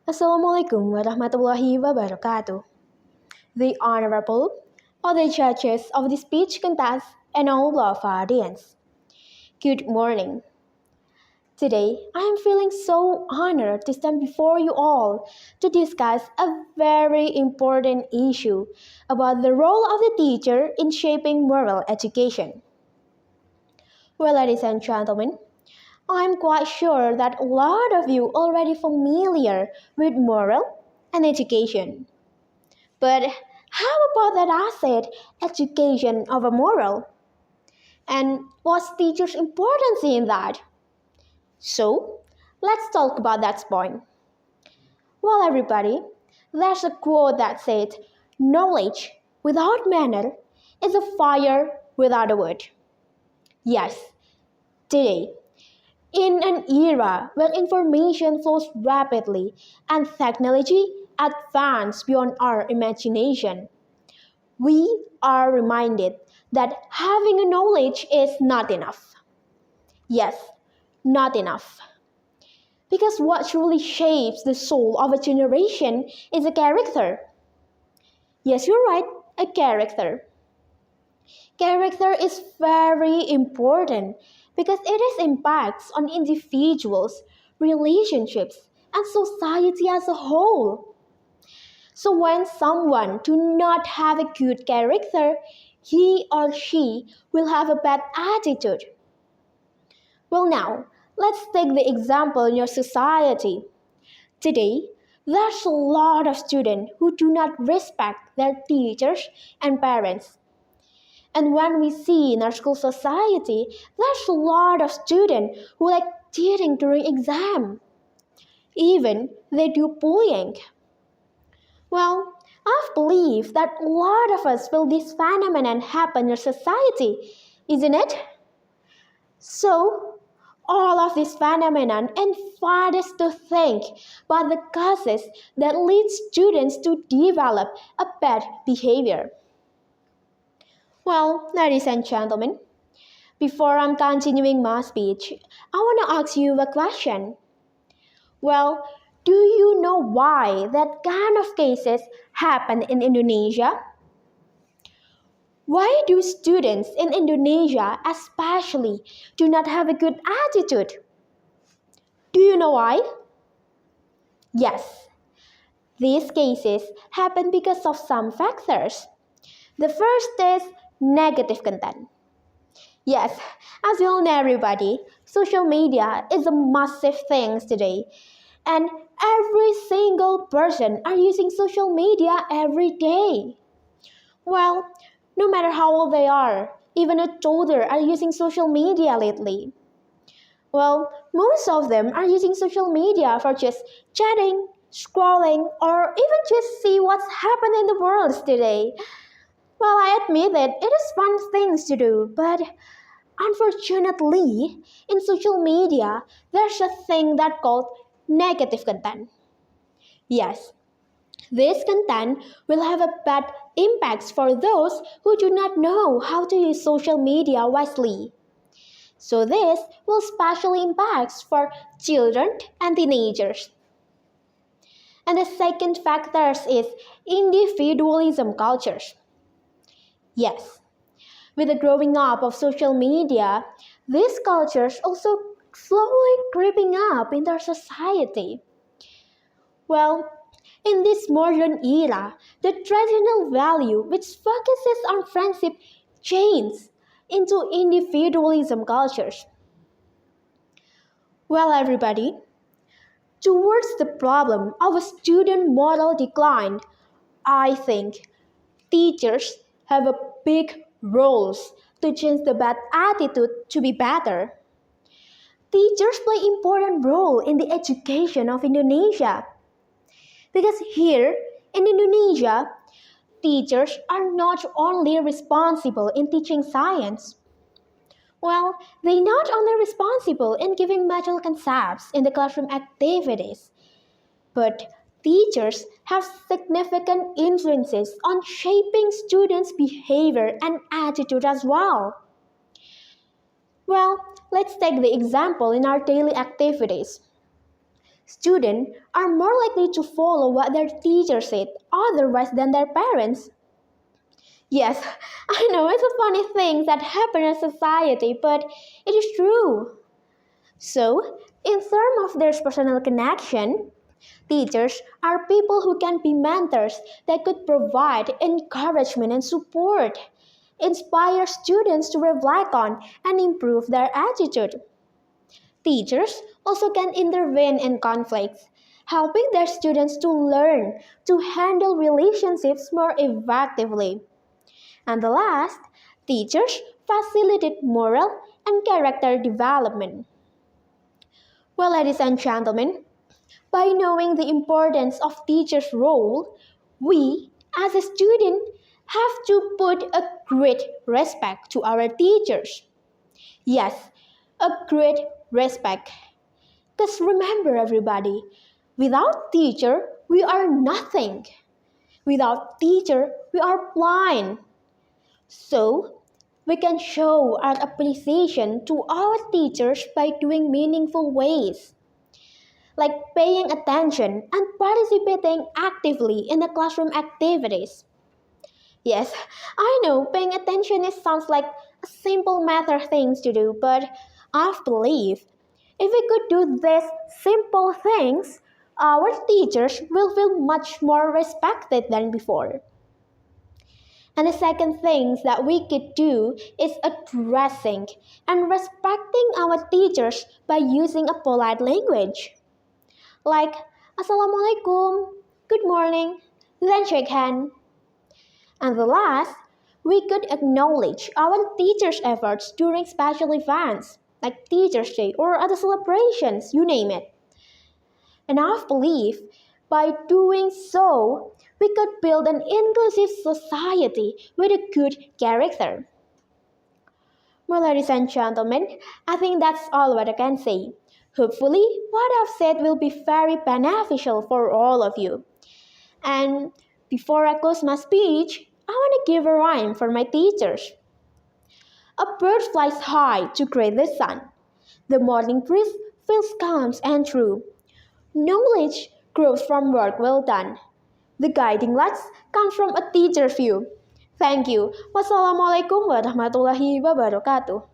Assalamualaikum warahmatullahi wabarakatuh. The Honorable, all the judges of the speech contest, and all of our audience. Good morning. Today, I am feeling so honored to stand before you all to discuss a very important issue about the role of the teacher in shaping moral education. Well, ladies and gentlemen, I'm quite sure that a lot of you already familiar with moral and education. But how about that asset, education over moral? And what's teachers' importance in that? So, let's talk about that point. Well, everybody, there's a quote that says, knowledge without manner is a fire without a wood. Yes, today, in an era where information flows rapidly and technology advances beyond our imagination, we are reminded that having a knowledge is not enough. Yes, not enough. Because what truly shapes the soul of a generation is a character. Yes, you're right, a character. Character is very important because it has impacts on individuals, relationships, and society as a whole. So when someone do not have a good character, he or she will have a bad attitude. Well now, let's take the example in your society. Today, there's a lot of students who do not respect their teachers and parents. And when we see in our school society, there's a lot of students who like cheating during exam. Even they do bullying. Well, I believe that a lot of us feel this phenomenon happen in our society, isn't it? So, all of this phenomenon invite us to think about the causes that lead students to develop a bad behavior. Well, ladies and gentlemen, before I'm continuing my speech, I want to ask you a question. Well, do you know why that kind of cases happen in Indonesia? Why do students in Indonesia especially do not have a good attitude? Do you know why? Yes, these cases happen because of some factors. The first is negative content. Yes, as you all know everybody, social media is a massive thing today. And every single person are using social media every day. Well, no matter how old they are, even a toddler are using social media lately. Well, most of them are using social media for just chatting, scrolling, or even just see what's happening in the world today. Well, I admit that it is fun things to do, but unfortunately, in social media, there's a thing that called negative content. Yes, this content will have a bad impacts for those who do not know how to use social media wisely. So this will specially impact for children and teenagers. And the second factor is individualism cultures. Yes, with the growing up of social media, these cultures also slowly creeping up in our society. Well, in this modern era, the traditional value which focuses on friendship changes into individualism cultures. Well, everybody, towards the problem of a student moral decline, I think teachers have a big roles to change the bad attitude to be better. Teachers play important role in the education of Indonesia. Because here in Indonesia, teachers are not only responsible in teaching science. Well, they not only responsible in giving material concepts in the classroom activities, but teachers have significant influences on shaping students' behavior and attitude as well. Well, let's take the example in our daily activities. Students are more likely to follow what their teacher said otherwise than their parents. Yes, I know it's a funny thing that happens in society, but it is true. So, in terms of their personal connection, teachers are people who can be mentors that could provide encouragement and support, inspire students to reflect on and improve their attitude. Teachers also can intervene in conflicts, helping their students to learn to handle relationships more effectively. And the last, teachers facilitate moral and character development. Well, ladies and gentlemen, by knowing the importance of teachers' role, we, as a student, have to put a great respect to our teachers. Yes, a great respect. Because remember everybody, without teacher, we are nothing. Without teacher, we are blind. So, we can show our appreciation to our teachers by doing meaningful ways, like paying attention and participating actively in the classroom activities. Yes, I know paying attention sounds like a simple matter things to do, but I believe if we could do these simple things, our teachers will feel much more respected than before. And the second thing that we could do is addressing and respecting our teachers by using a polite language. Like, Assalamualaikum, good morning, then shake hand. And the last, we could acknowledge our teachers' efforts during special events, like Teachers' Day or other celebrations, you name it. And I believe by doing so, we could build an inclusive society with a good character. Well, ladies and gentlemen, I think that's all what I can say. Hopefully, what I've said will be very beneficial for all of you. And before I close my speech, I want to give a rhyme for my teachers. A bird flies high to greet the sun. The morning breeze feels calm and true. Knowledge grows from work well done. The guiding lights come from a teacher's view. Thank you. Wassalamualaikum warahmatullahi wabarakatuh.